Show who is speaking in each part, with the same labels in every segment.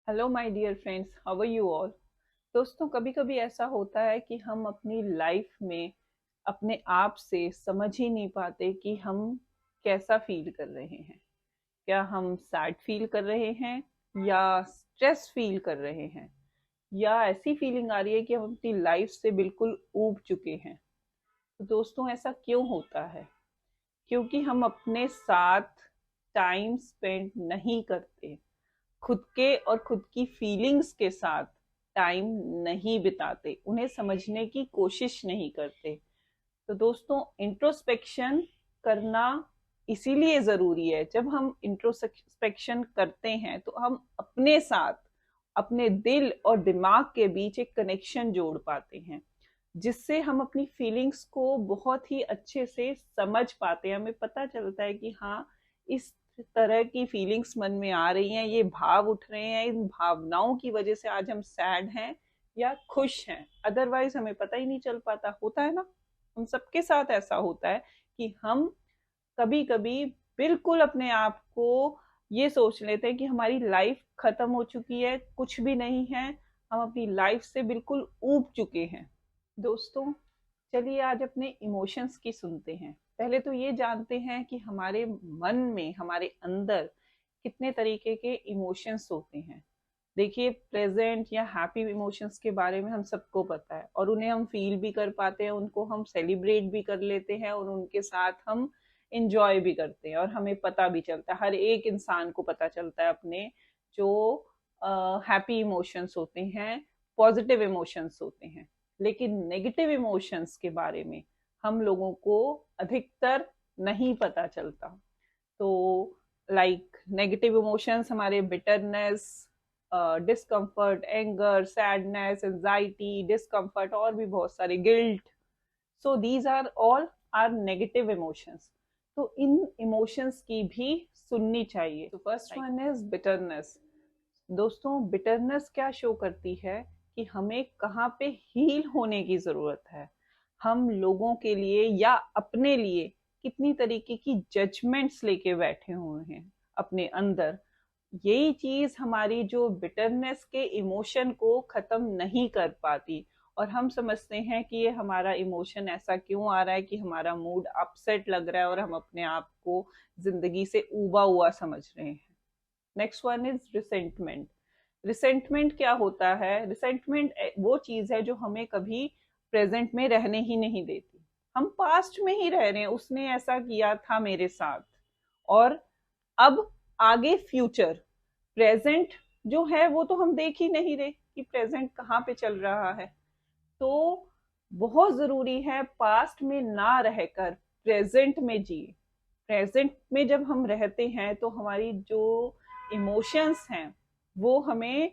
Speaker 1: Hello my dear friends, how are you all. दोस्तों, कभी कभी ऐसा होता है कि हम अपनी लाइफ में अपने आप से समझ ही नहीं पाते कि हम कैसा फील कर रहे हैं। क्या हम सैड फील कर रहे हैं या स्ट्रेस फील कर रहे हैं, या ऐसी फीलिंग आ रही है कि हम अपनी लाइफ से बिल्कुल ऊब चुके हैं। तो दोस्तों, ऐसा क्यों होता है? क्योंकि हम अपने साथ टाइम स्पेंड नहीं करते, खुद के और खुद की फीलिंग्स के साथ टाइम नहीं बिताते, उन्हें समझने की कोशिश नहीं करते। तो दोस्तों, इंट्रोस्पेक्शन करना इसीलिए ज़रूरी है। जब हम इंट्रोस्पेक्शन करते हैं तो हम अपने साथ, अपने दिल और दिमाग के बीच एक कनेक्शन जोड़ पाते हैं, जिससे हम अपनी फीलिंग्स को बहुत ही अच्छे से समझ पाते हैं। हमें पता चलता है कि हाँ, इस तरह की फीलिंग्स मन में आ रही हैं, ये भाव उठ रहे हैं, इन भावनाओं की वजह से आज हम सैड हैं या खुश हैं। अदरवाइज हमें पता ही नहीं चल पाता। होता है ना, हम सबके साथ ऐसा होता है कि हम कभी कभी बिल्कुल अपने आप को ये सोच लेते हैं कि हमारी लाइफ खत्म हो चुकी है, कुछ भी नहीं है, हम अपनी लाइफ से बिल्कुल ऊब चुके हैं। दोस्तों, चलिए आज अपने इमोशंस की सुनते हैं। पहले तो ये जानते हैं कि हमारे मन में, हमारे अंदर कितने तरीके के इमोशंस होते हैं। देखिए, प्रेजेंट या हैप्पी इमोशंस के बारे में हम सबको पता है और उन्हें हम फील भी कर पाते हैं, उनको हम सेलिब्रेट भी कर लेते हैं और उनके साथ हम इंजॉय भी करते हैं। और हमें पता भी चलता है, हर एक इंसान को पता चलता है अपने जो हैप्पी इमोशंस होते हैं, पॉजिटिव इमोशंस होते हैं। लेकिन नेगेटिव इमोशंस के बारे में हम लोगों को अधिकतर नहीं पता चलता। तो लाइक नेगेटिव इमोशंस हमारे bitterness, discomfort, anger, sadness, anxiety, discomfort और भी बहुत सारे, guilt. So these are all are negative emotions. तो इन इमोशंस की भी सुननी चाहिए। तो फर्स्ट वन इज बिटरनेस। दोस्तों, बिटरनेस क्या शो करती है कि हमें कहाँ पे हील होने की जरूरत है। हम लोगों के लिए या अपने लिए कितनी तरीके की जजमेंट्स लेके बैठे हुए हैं अपने अंदर। यही चीज हमारी जो बिटरनेस के इमोशन को खत्म नहीं कर पाती। और हम समझते हैं कि ये हमारा इमोशन ऐसा क्यों आ रहा है कि हमारा मूड अपसेट लग रहा है और हम अपने आप को जिंदगी से ऊबा हुआ समझ रहे हैं। Next one is resentment. Resentment क्या होता है? रिसेंटमेंट वो चीज है जो हमें कभी प्रेजेंट में रहने ही नहीं देती। हम पास्ट में ही रह रहे हैं, उसने ऐसा किया था मेरे साथ, और अब आगे फ्यूचर। प्रेजेंट जो है वो तो हम देख ही नहीं रहे कि प्रेजेंट कहाँ पे चल रहा है। तो बहुत जरूरी है पास्ट में ना रहकर प्रेजेंट में जिए। प्रेजेंट में जब हम रहते हैं तो हमारी जो इमोशंस हैं वो हमें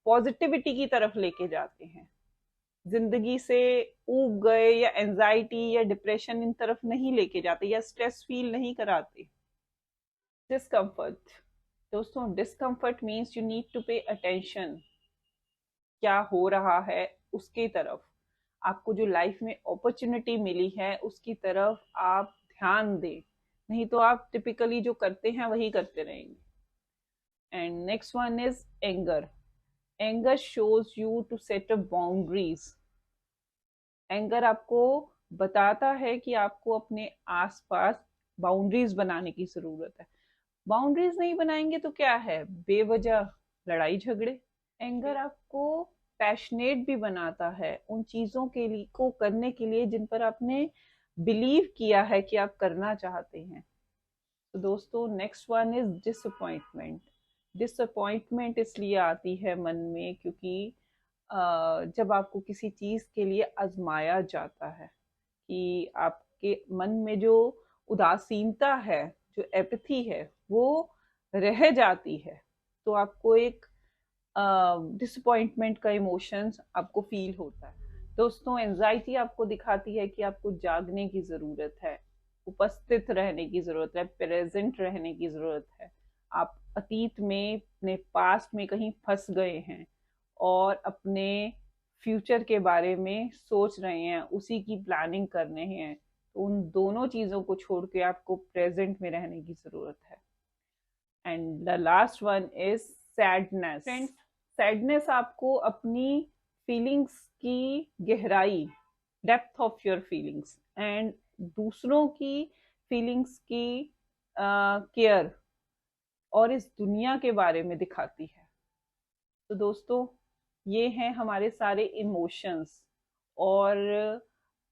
Speaker 1: पॉजिटिविटी की तरफ लेके जाते हैं। जिंदगी से ऊब गए या एंजाइटी या डिप्रेशन इन तरफ नहीं लेके जाते, या स्ट्रेस फील नहीं कराते। डिस्कम्फर्ट। दोस्तों, discomfort means you need to pay attention. क्या हो रहा है उसके तरफ, आपको जो लाइफ में अपॉर्चुनिटी मिली है उसकी तरफ आप ध्यान दें। नहीं तो आप टिपिकली जो करते हैं वही करते रहेंगे। And next one is anger. Anger shows you to set up boundaries. Anger आपको बताता है कि आपको अपने आसपास बाउंड्रीज बनाने की जरूरत है। बाउंड्रीज नहीं बनाएंगे तो क्या है, बेवजह लड़ाई झगड़े। एंगर आपको पैशनेट भी बनाता है उन चीजों के लिए को करने के लिए जिन पर आपने बिलीव किया है कि आप करना चाहते हैं। तो दोस्तों, next one is disappointment. Disappointment इसलिए आती है मन में क्योंकि जब आपको किसी चीज के लिए आजमाया जाता है कि आपके मन में जो उदासीनता है, जो एपथी है, वो रह जाती है, तो आपको एक डिसअपॉइंटमेंट का इमोशंस आपको फील होता है। दोस्तों, एंजाइटी आपको दिखाती है कि आपको जागने की जरूरत है, उपस्थित रहने की जरूरत है, प्रेजेंट रहने की जरूरत है। आप अतीत में, अपने पास्ट में कहीं फंस गए हैं और अपने फ्यूचर के बारे में सोच रहे हैं, उसी की प्लानिंग कर रहे हैं। तो उन दोनों चीजों को छोड़ के आपको प्रेजेंट में रहने की जरूरत है। And the last one is sadness. Friends, sadness आपको अपनी फीलिंग्स की गहराई, depth of your feelings and दूसरों की फीलिंग्स की केयर और इस दुनिया के बारे में दिखाती है। तो दोस्तों, ये हैं हमारे सारे इमोशंस और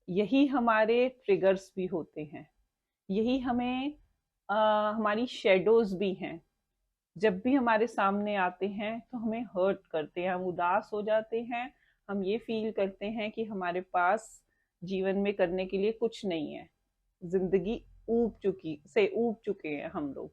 Speaker 1: यही हमारे ट्रिगर्स भी होते हैं। यही हमें हमारी शेडोज भी हैं। जब भी हमारे सामने आते हैं तो हमें हर्ट करते हैं, हम उदास हो जाते हैं, हम ये फील करते हैं कि हमारे पास जीवन में करने के लिए कुछ नहीं है, जिंदगी ऊब चुके हैं हम लोग।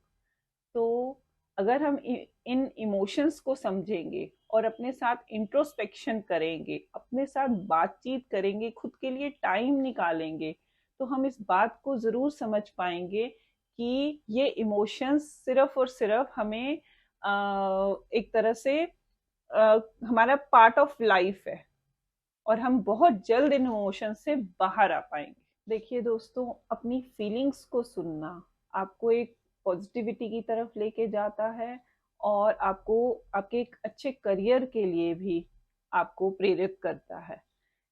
Speaker 1: तो अगर हम इन इमोशंस को समझेंगे और अपने साथ इंट्रोस्पेक्शन करेंगे, अपने साथ बातचीत करेंगे, खुद के लिए टाइम निकालेंगे, तो हम इस बात को जरूर समझ पाएंगे कि ये इमोशंस सिर्फ और सिर्फ हमें एक तरह से हमारा पार्ट ऑफ लाइफ है और हम बहुत जल्द इन इमोशंस से बाहर आ पाएंगे। देखिए दोस्तों, अपनी फीलिंग्स को सुनना आपको एक पॉजिटिविटी की तरफ लेके जाता है और आपको आपके एक अच्छे करियर के लिए भी आपको प्रेरित करता है।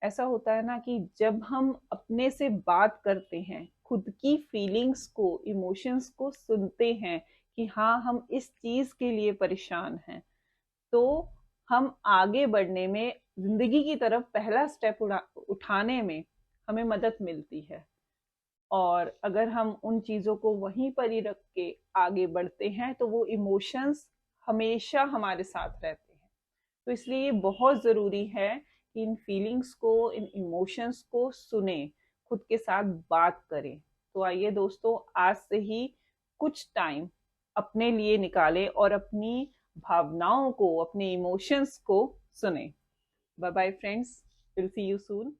Speaker 1: ऐसा होता है ना कि जब हम अपने से बात करते हैं, खुद की फीलिंग्स को, इमोशंस को सुनते हैं कि हाँ, हम इस चीज के लिए परेशान हैं, तो हम आगे बढ़ने में, जिंदगी की तरफ पहला स्टेप उठाने में हमें मदद मिलती है। और अगर हम उन चीजों को वहीं पर ही रख के आगे बढ़ते हैं तो वो इमोशंस हमेशा हमारे साथ रहते हैं। तो इसलिए ये बहुत जरूरी है कि इन फीलिंग्स को, इन इमोशंस को सुने, खुद के साथ बात करें। तो आइए दोस्तों, आज से ही कुछ टाइम अपने लिए निकालें और अपनी भावनाओं को, अपने इमोशंस को सुने। Bye bye friends, will see you soon.